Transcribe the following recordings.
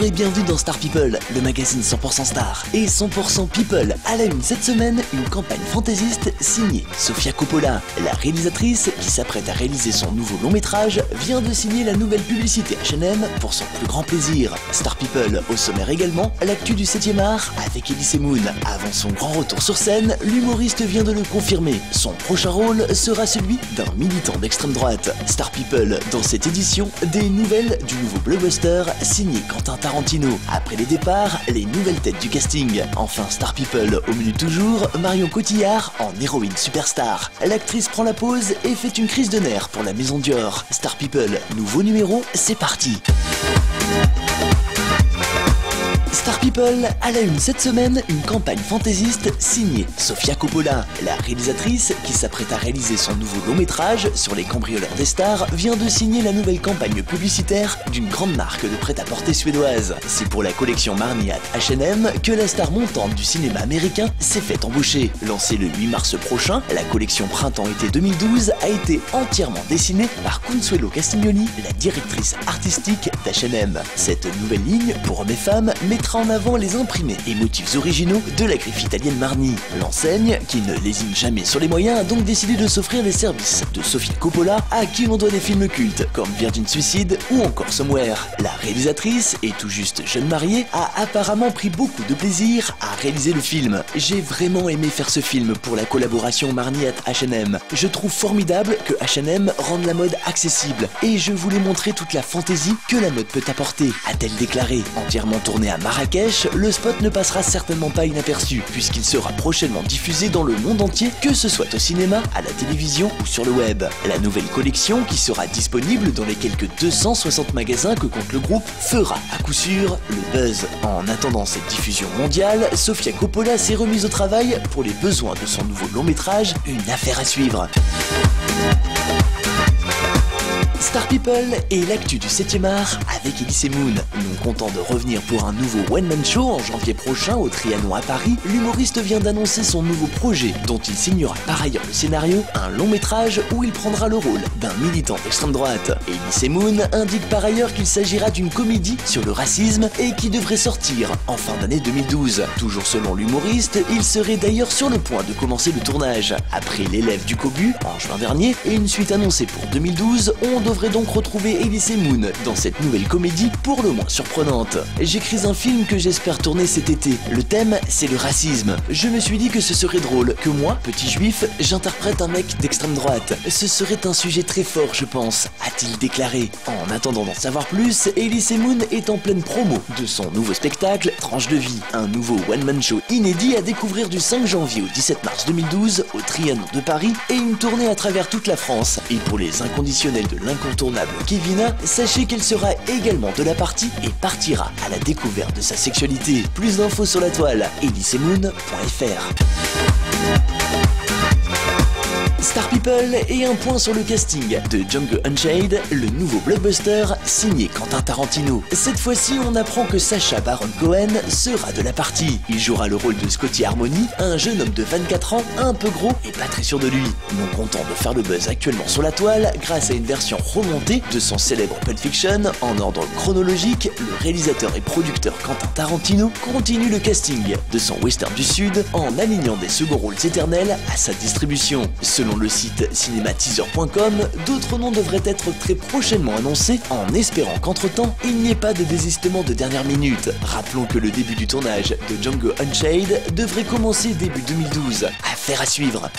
et bienvenue dans Star People, le magazine 100% Star. Et 100% People, à la une cette semaine, une campagne fantaisiste signée Sofia Coppola. La réalisatrice, qui s'apprête à réaliser son nouveau long métrage, vient de signer la nouvelle publicité H&M pour son plus grand plaisir. Star People, au sommaire également, l'actu du 7e art avec Elise Moon. Avant son grand retour sur scène, l'humoriste vient de le confirmer. Son prochain rôle sera celui d'un militant d'extrême droite. Star People, dans cette édition, des nouvelles du nouveau blockbuster signé Quentin Tarantino. Après les départs, les nouvelles têtes du casting. Enfin Star People, au menu toujours, Marion Cotillard en héroïne superstar. L'actrice prend la pause et fait une crise de nerfs pour la maison Dior. Star People, nouveau numéro, c'est parti. Star People, à la une cette semaine, une campagne fantaisiste signée Sofia Coppola. La réalisatrice, qui s'apprête à réaliser son nouveau long métrage sur les cambrioleurs des stars, vient de signer la nouvelle campagne publicitaire d'une grande marque de prêt-à-porter suédoise. C'est pour la collection Marni at H&M que la star montante du cinéma américain s'est fait embaucher. Lancée le 8 mars prochain, la collection Printemps-été 2012 a été entièrement dessinée par Consuelo Castiglioni, la directrice artistique d'H&M. Cette nouvelle ligne, pour hommes et femmes, mettra en avant les imprimés et motifs originaux de la griffe italienne Marni. L'enseigne, qui ne lésine jamais sur les moyens, a donc décidé de s'offrir les services de Sofia Coppola, à qui l'on doit des films cultes comme Virgin Suicide ou encore Somewhere. La réalisatrice, et tout juste jeune mariée, a apparemment pris beaucoup de plaisir à réaliser le film. J'ai vraiment aimé faire ce film pour la collaboration Marni at H&M. Je trouve formidable que H&M rende la mode accessible et je voulais montrer toute la fantaisie que la mode peut apporter, a-t-elle déclaré. Entièrement tourné à Marrakech, le spot ne passera certainement pas inaperçu puisqu'il sera prochainement diffusé dans le monde entier, que ce soit au cinéma, à la télévision ou sur le web. La nouvelle collection, qui sera disponible dans les quelques 260 magasins que compte le groupe, fera à coup sûr le buzz. En attendant cette diffusion mondiale, Sofia Coppola s'est remise au travail pour les besoins de son nouveau long métrage, une affaire à suivre. Star People et l'actu du 7e art avec Elise Moon. Non content de revenir pour un nouveau one-man show en janvier prochain au Trianon à Paris, l'humoriste vient d'annoncer son nouveau projet, dont il signera par ailleurs le scénario, un long métrage où il prendra le rôle d'un militant d'extrême droite. Elise Moon indique par ailleurs qu'il s'agira d'une comédie sur le racisme et qui devrait sortir en fin d'année 2012. Toujours selon l'humoriste, il serait d'ailleurs sur le point de commencer le tournage. Après l'élève du Cobu en juin dernier et une suite annoncée pour 2012, on devrait donc retrouver Elise Moon dans cette nouvelle comédie pour le moins surprenante. J'écris un film que j'espère tourner cet été. Le thème, c'est le racisme. Je me suis dit que ce serait drôle, que moi, petit juif, j'interprète un mec d'extrême droite. Ce serait un sujet très fort, je pense, a-t-il déclaré. En attendant d'en savoir plus, Elise Moon est en pleine promo de son nouveau spectacle Tranche de vie, un nouveau one-man show inédit à découvrir du 5 janvier au 17 mars 2012 au Trianon de Paris et une tournée à travers toute la France. Et pour les inconditionnels de l'incontournable Kevina, sachez qu'elle sera également de la partie et partira à la découverte de sa sexualité. Plus d'infos sur la toile, elisemoon.fr. Star People et un point sur le casting de Django Unchained, le nouveau blockbuster signé Quentin Tarantino. Cette fois-ci, on apprend que Sacha Baron Cohen sera de la partie. Il jouera le rôle de Scotty Harmony, un jeune homme de 24 ans, un peu gros et pas très sûr de lui. Non content de faire le buzz actuellement sur la toile, grâce à une version remontée de son célèbre Pulp Fiction, en ordre chronologique, le réalisateur et producteur Quentin Tarantino continue le casting de son western du Sud en alignant des seconds rôles éternels à sa distribution. Selon le site cinemateaser.com, d'autres noms devraient être très prochainement annoncés, en espérant qu'entre-temps, il n'y ait pas de désistement de dernière minute. Rappelons que le début du tournage de Django Unchained devrait commencer début 2012. Affaire à suivre.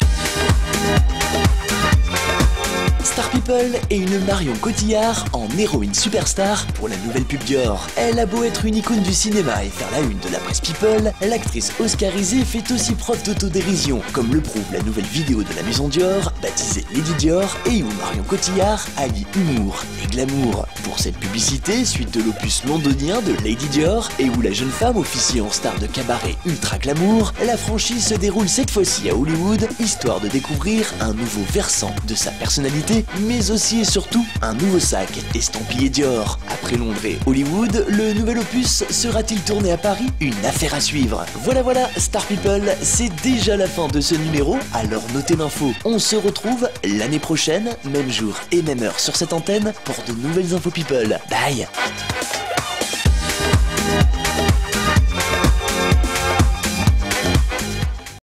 Star People et une Marion Cotillard en héroïne superstar pour la nouvelle pub Dior. Elle a beau être une icône du cinéma et faire la une de la presse People, l'actrice oscarisée fait aussi preuve d'autodérision, comme le prouve la nouvelle vidéo de la maison Dior, baptisée Lady Dior, et où Marion Cotillard allie humour et glamour. Pour cette publicité, suite de l'opus londonien de Lady Dior, et où la jeune femme officie en star de cabaret ultra glamour, la franchise se déroule cette fois-ci à Hollywood, histoire de découvrir un nouveau versant de sa personnalité, mais aussi et surtout un nouveau sac estampillé Dior. Après Londres et Hollywood, le nouvel opus sera-t-il tourné à Paris? Une affaire à suivre. Voilà, Star People, c'est déjà la fin de ce numéro, alors notez l'info. On se retrouve l'année prochaine, même jour et même heure sur cette antenne, pour de nouvelles infos People. Bye.